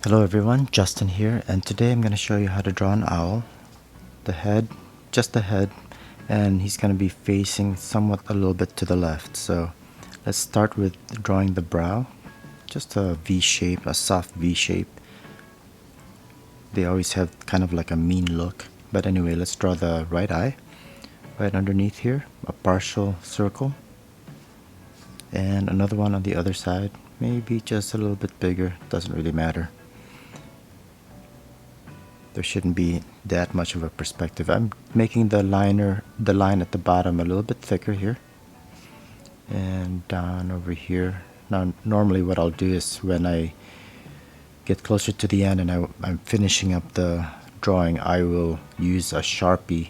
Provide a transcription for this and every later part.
Hello everyone, Justin here, and today I'm going to show you how to draw an owl. The head, just the head, and he's going to be facing somewhat a little bit to the left. So let's start with drawing the brow, just a V shape, a soft V shape. They always have kind of like a mean look, but anyway, let's draw the right eye. Right underneath here, a partial circle, and another one on the other side, maybe just a little bit bigger, doesn't really matter. There shouldn't be that much of a perspective. I'm making the line at the bottom a little bit thicker here, and down over here. Now normally what I'll do is when I get closer to the end and I'm finishing up the drawing, I will use a Sharpie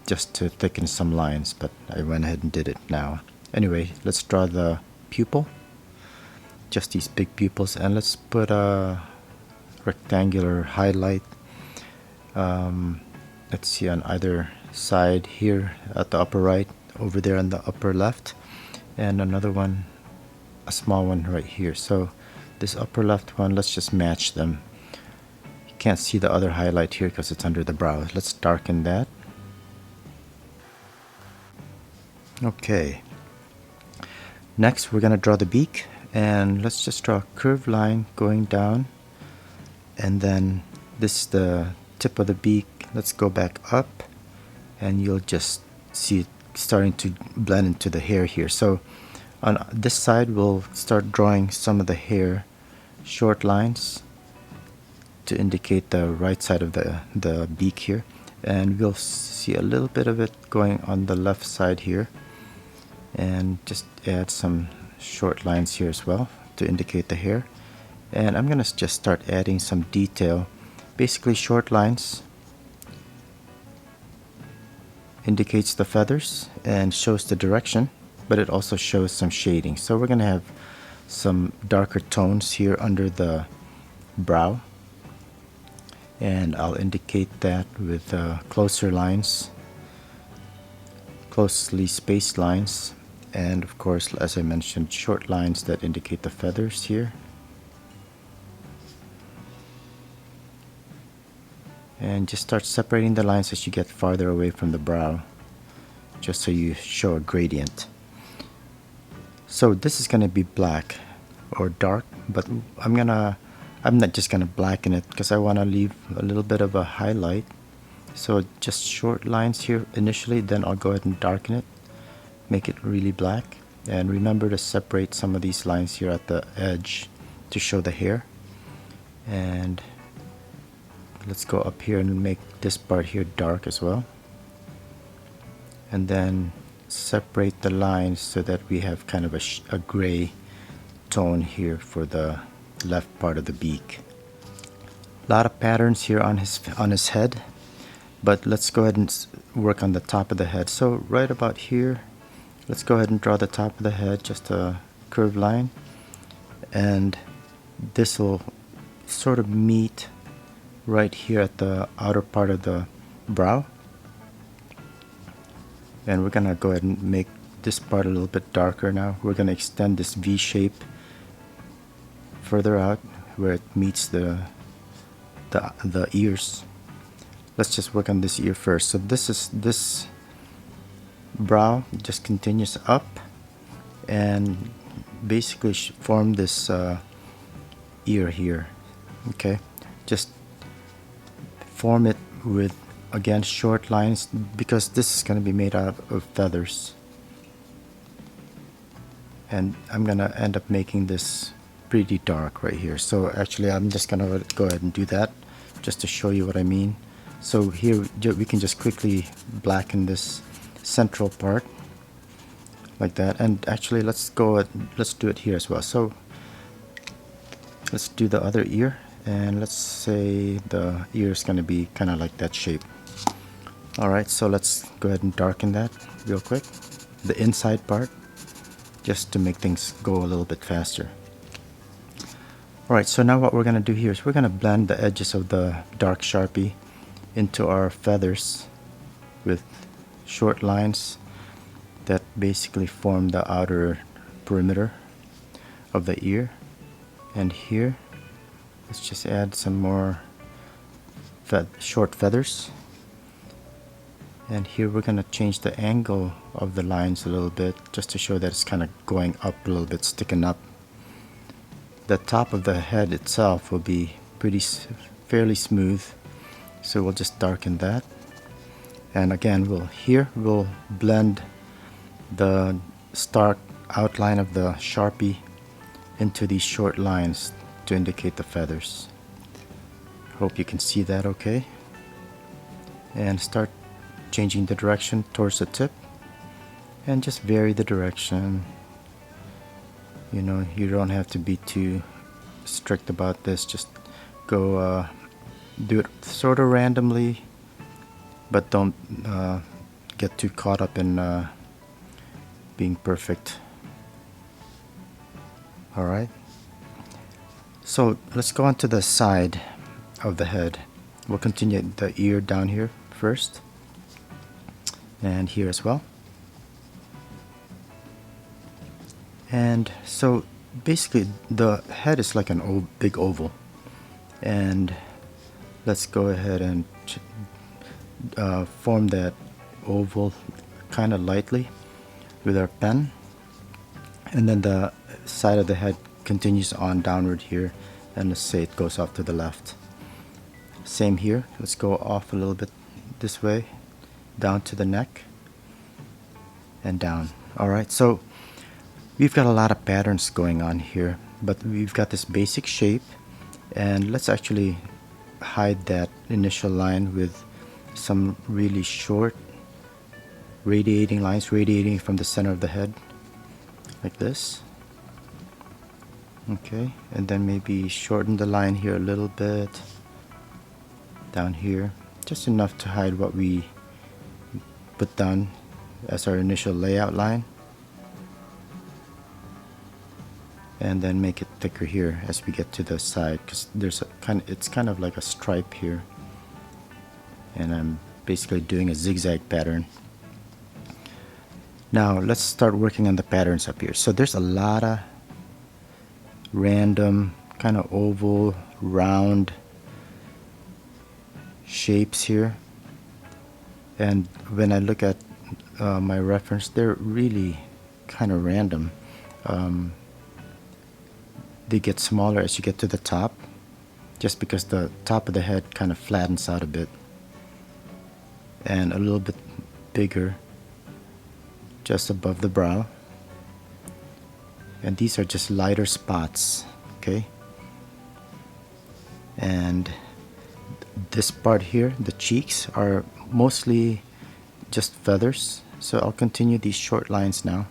just to thicken some lines, but I went ahead and did it now. Anyway, let's draw the pupil, just these big pupils, and let's put a rectangular highlight. Let's see, on either side here at the upper right, over there on the upper left, and another one, a small one right here. So this upper left one, let's just match them. You can't see the other highlight here because it's under the brow. Let's darken that. Okay, next we're going to draw the beak, and let's just draw a curved line going down, and then this is the tip of the beak. Let's go back up, and you'll just see it starting to blend into the hair here. So on this side we'll start drawing some of the hair, short lines to indicate the right side of the beak here, and we'll see a little bit of it going on the left side here, and just add some short lines here as well to indicate the hair. And I'm gonna just start adding some detail. Basically, short lines indicates the feathers and shows the direction, but it also shows some shading. So we're gonna have some darker tones here under the brow, and I'll indicate that with closer lines, closely spaced lines, and of course, as I mentioned, short lines that indicate the feathers here. And just start separating the lines as you get farther away from the brow, just so you show a gradient. So this is going to be black or dark, but I'm not just going to blacken it because I want to leave a little bit of a highlight. So just short lines here initially, then I'll go ahead and darken it, make it really black. And remember to separate some of these lines here at the edge to show the hair. And let's go up here and make this part here dark as well, and then separate the lines so that we have kind of a gray tone here for the left part of the beak. A lot of patterns here on his head, but let's go ahead and work on the top of the head. So right about here, let's go ahead and draw the top of the head, just a curved line, and this will sort of meet right here at the outer part of the brow. And we're gonna go ahead and make this part a little bit darker now. We're gonna extend this V shape further out where it meets the ears. Let's just work on this ear first. So this brow just continues up and basically form this ear here. Okay, just form it with, again, short lines because this is going to be made out of feathers, and I'm gonna end up making this pretty dark right here. So actually I'm just gonna go ahead and do that just to show you what I mean. So here we can just quickly blacken this central part like that, and actually let's do it here as well. So let's do the other ear, and let's say the ear is going to be kind of like that shape. Alright, so let's go ahead and darken that real quick, the inside part, just to make things go a little bit faster. Alright, so now what we're going to do here is we're going to blend the edges of the dark Sharpie into our feathers with short lines that basically form the outer perimeter of the ear. And here Let's just add some more short feathers. And here we're going to change the angle of the lines a little bit, just to show that it's kind of going up a little bit, sticking up. The top of the head itself will be fairly smooth, so we'll just darken that. And again, we'll blend the stark outline of the Sharpie into these short lines to indicate the feathers. Hope you can see that okay. And start changing the direction towards the tip, and just vary the direction. You know, you don't have to be too strict about this. Just go do it sort of randomly, but don't get too caught up in being perfect. Alright, so let's go on to the side of the head. We'll continue the ear down here first, and here as well. And so basically the head is like an big oval, and let's go ahead and form that oval kind of lightly with our pen, and then the side of the head continues on downward here, and let's say it goes off to the left. Same here, let's go off a little bit this way, down to the neck and down. Alright, so we've got a lot of patterns going on here, but we've got this basic shape, and let's actually hide that initial line with some really short radiating lines radiating from the center of the head, like this. Okay, and then maybe shorten the line here a little bit down here, just enough to hide what we put down as our initial layout line, and then make it thicker here as we get to the side, because there's it's kind of like a stripe here, and I'm basically doing a zigzag pattern. Now let's start working on the patterns up here. So there's a lot of random kind of oval, round shapes here, and when I look at my reference, they're really kind of random. They get smaller as you get to the top, just because the top of the head kind of flattens out a bit, and a little bit bigger just above the brow. And these are just lighter spots, okay? And this part here, the cheeks, are mostly just feathers, so I'll continue these short lines now,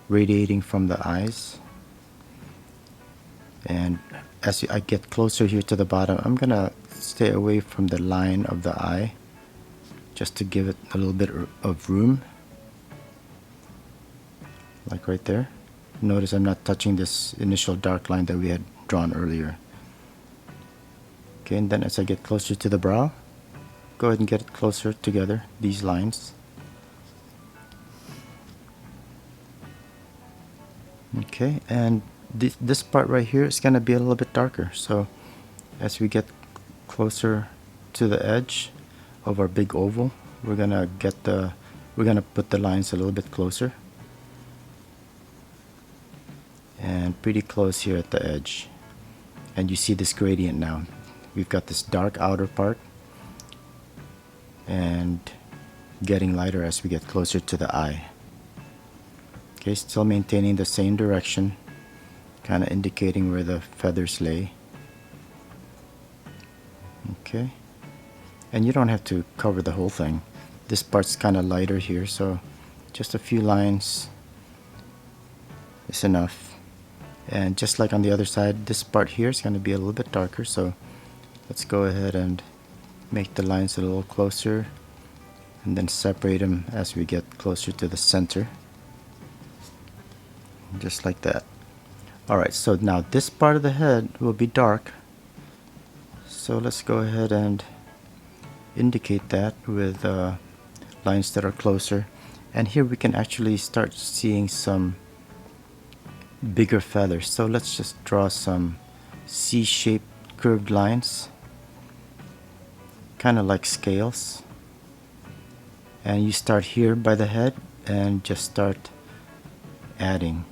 radiating from the eyes. And as I get closer here to the bottom, I'm gonna stay away from the line of the eye, just to give it a little bit of room, like right there. Notice I'm not touching this initial dark line that we had drawn earlier. Okay, and then as I get closer to the brow, go ahead and get it closer together, these lines. Okay, and this part right here is going to be a little bit darker, so as we get closer to the edge of our big oval, we're gonna put the lines a little bit closer, and pretty close here at the edge. And you see this gradient now. We've got this dark outer part and getting lighter as we get closer to the eye. Okay, still maintaining the same direction, kind of indicating where the feathers lay. Okay, and you don't have to cover the whole thing. This part's kind of lighter here, so just a few lines is enough. And just like on the other side, this part here is going to be a little bit darker, so let's go ahead and make the lines a little closer, and then separate them as we get closer to the center, just like that. Alright, so now this part of the head will be dark, so let's go ahead and indicate that with lines that are closer. And here we can actually start seeing some bigger feathers. So let's just draw some C-shaped curved lines, kind of like scales. And you start here by the head and just start adding,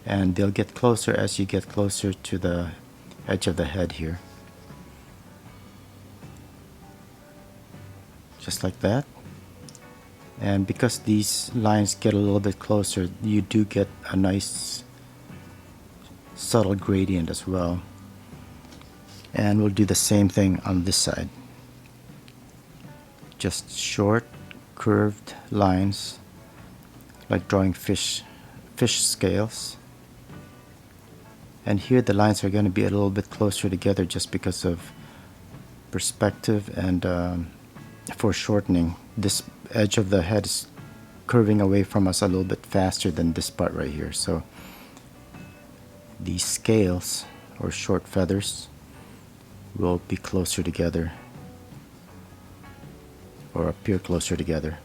and they'll get closer as you get closer to the edge of the head here, just like that. And because these lines get a little bit closer, you do get a nice subtle gradient as well. And we'll do the same thing on this side, just short curved lines, like drawing fish scales. And here the lines are going to be a little bit closer together just because of perspective and foreshortening. This edge of the head is curving away from us a little bit faster than this part right here, so these scales or short feathers will be closer together or appear closer together.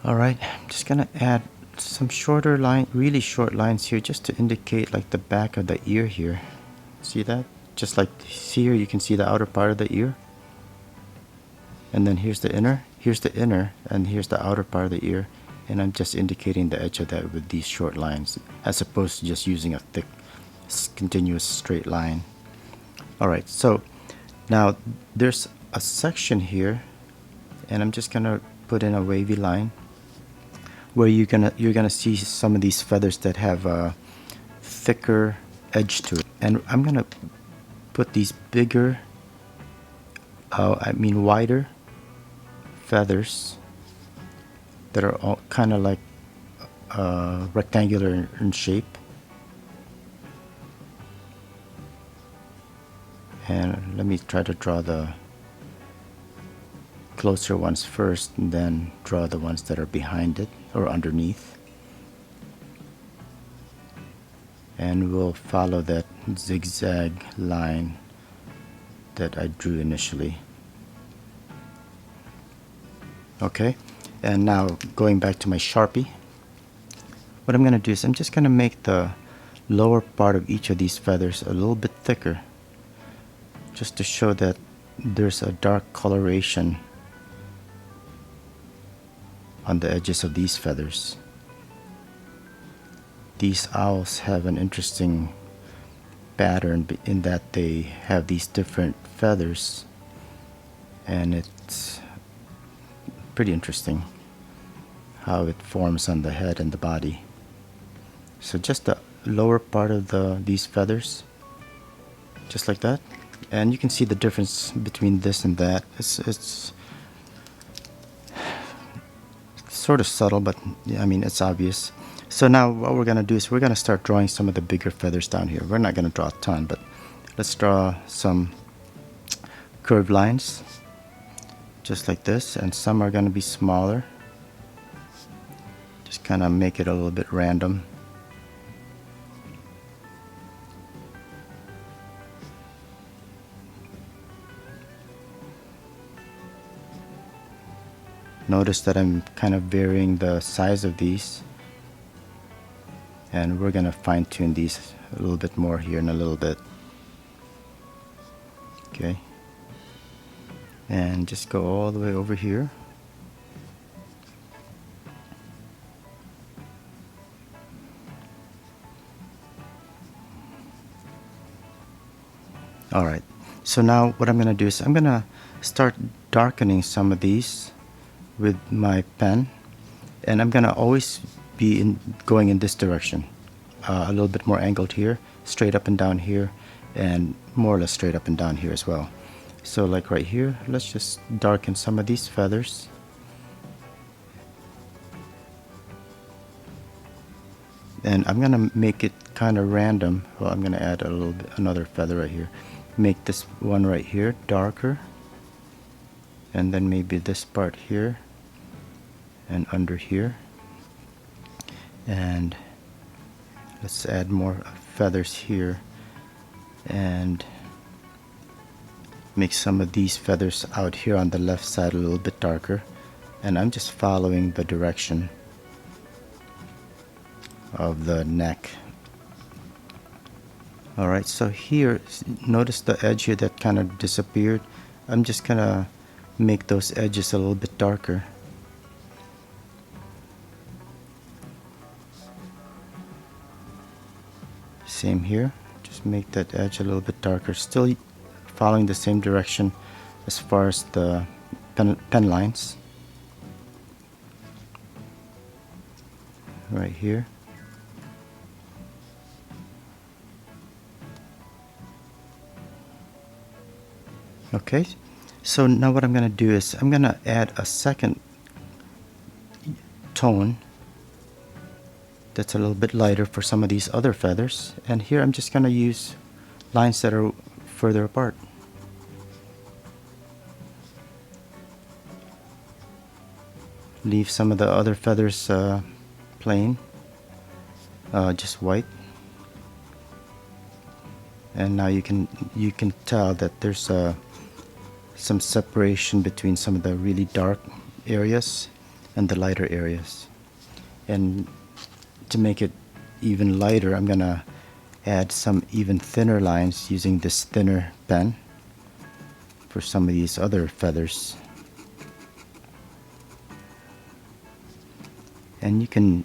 Alright, I'm just gonna add some shorter line, really short lines here, just to indicate like the back of the ear here. See that? Just like here you can see the outer part of the ear, and then here's the inner, and here's the outer part of the ear, and I'm just indicating the edge of that with these short lines as opposed to just using a thick continuous straight line. Alright, so now there's a section here, and I'm just gonna put in a wavy line where you're gonna see some of these feathers that have a thicker edge to it, and I'm gonna put these bigger, wider feathers that are all kind of like rectangular in shape. And let me try to draw the closer ones first, and then draw the ones that are behind it or underneath. And we'll follow that zigzag line that I drew initially. Okay, and now going back to my Sharpie, what I'm going to do is I'm just going to make the lower part of each of these feathers a little bit thicker, just to show that there's a dark coloration on the edges of these feathers. These owls have an interesting pattern in that they have these different feathers, and it's pretty interesting how it forms on the head and the body. So just the lower part of these feathers, just like that, and you can see the difference between this and that. It's sort of subtle, but yeah, I mean, it's obvious. So now what we're gonna do is we're gonna start drawing some of the bigger feathers down here. We're not gonna draw a ton, but let's draw some curved lines just like this, and some are gonna be smaller. Just kind of make it a little bit random. Notice that I'm kind of varying the size of these, and we're gonna fine-tune these a little bit more here in a little bit. Okay, and just go all the way over here. Alright, so now what I'm gonna do is I'm gonna start darkening some of these with my pen, and I'm gonna always be going in this direction, a little bit more angled here, straight up and down here, and more or less straight up and down here as well. So like right here, let's just darken some of these feathers. And I'm gonna make it kind of random. Well, I'm gonna add a little bit, another feather right here. Make this one right here darker, and then maybe this part here and under here, and let's add more feathers here and make some of these feathers out here on the left side a little bit darker, and I'm just following the direction. of the neck. Alright, so here, notice the edge here that kind of disappeared. I'm just gonna make those edges a little bit darker. Same here, just make that edge a little bit darker, still following the same direction as far as the pen lines. Right here. Okay, so now what I'm going to do is I'm going to add a second tone that's a little bit lighter for some of these other feathers, and here I'm just going to use lines that are further apart. Leave some of the other feathers plain, just white, and now you can tell that there's some separation between some of the really dark areas and the lighter areas. And to make it even lighter, I'm gonna add some even thinner lines using this thinner pen for some of these other feathers. And you can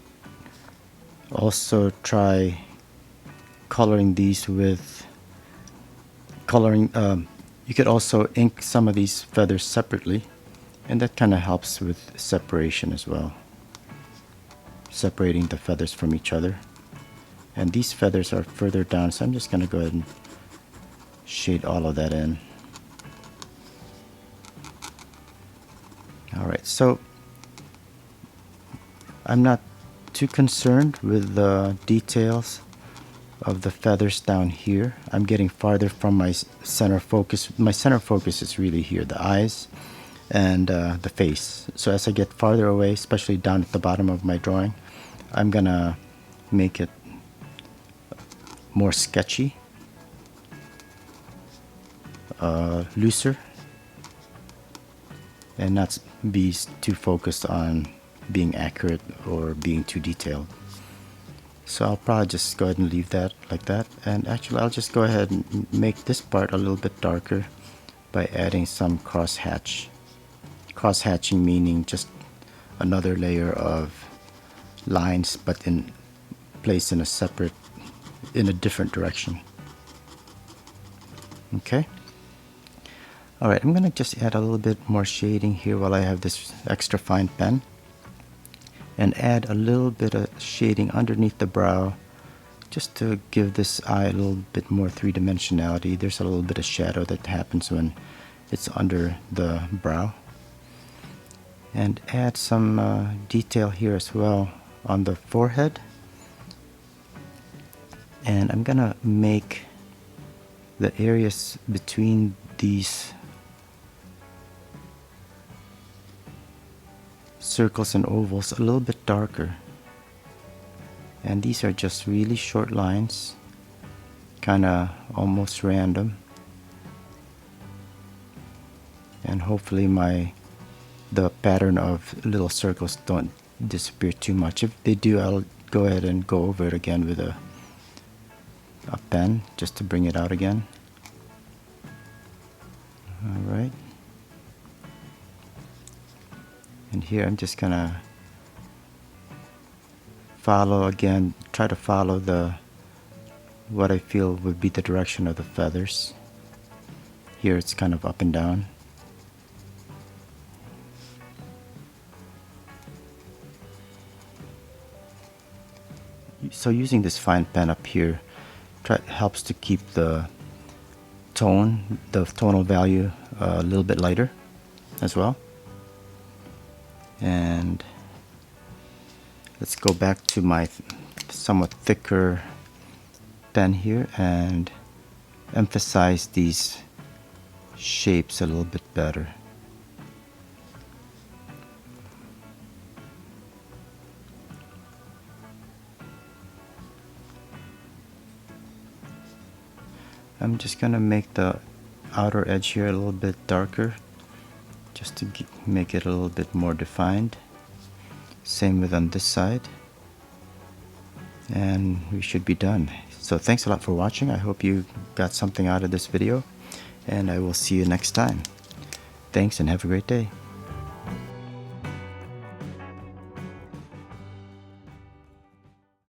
also try coloring these with you could also ink some of these feathers separately, and that kind of helps with separation as well, separating the feathers from each other. And these feathers are further down, so I'm just going to go ahead and shade all of that in. Alright, so I'm not too concerned with the details of the feathers down here. I'm getting farther from my center focus. My center focus is really here, the eyes and the face. So as I get farther away, especially down at the bottom of my drawing, I'm gonna make it more sketchy, looser, and not be too focused on being accurate or being too detailed. So I'll probably just go ahead and leave that like that. And actually I'll just go ahead and make this part a little bit darker by adding some crosshatch. Crosshatching meaning just another layer of lines, but placed in a different direction. Okay. Alright, I'm gonna just add a little bit more shading here while I have this extra fine pen, and add a little bit of shading underneath the brow just to give this eye a little bit more three-dimensionality. There's a little bit of shadow that happens when it's under the brow. And add some detail here as well on the forehead. And I'm gonna make the areas between these circles and ovals a little bit darker. And these are just really short lines, kinda almost random. And hopefully the pattern of little circles don't disappear too much. If they do, I'll go ahead and go over it again with a pen just to bring it out again. Alright. And here I'm just gonna try to follow what I feel would be the direction of the feathers. Here it's kind of up and down. So using this fine pen up here helps to keep the tonal value a little bit lighter as well. And let's go back to my somewhat thicker pen here and emphasize these shapes a little bit better. I'm just gonna make the outer edge here a little bit darker, just to make it a little bit more defined. Same with on this side. and we should be done. So thanks a lot for watching. I hope you got something out of this video, and I will see you next time. Thanks and have a great day.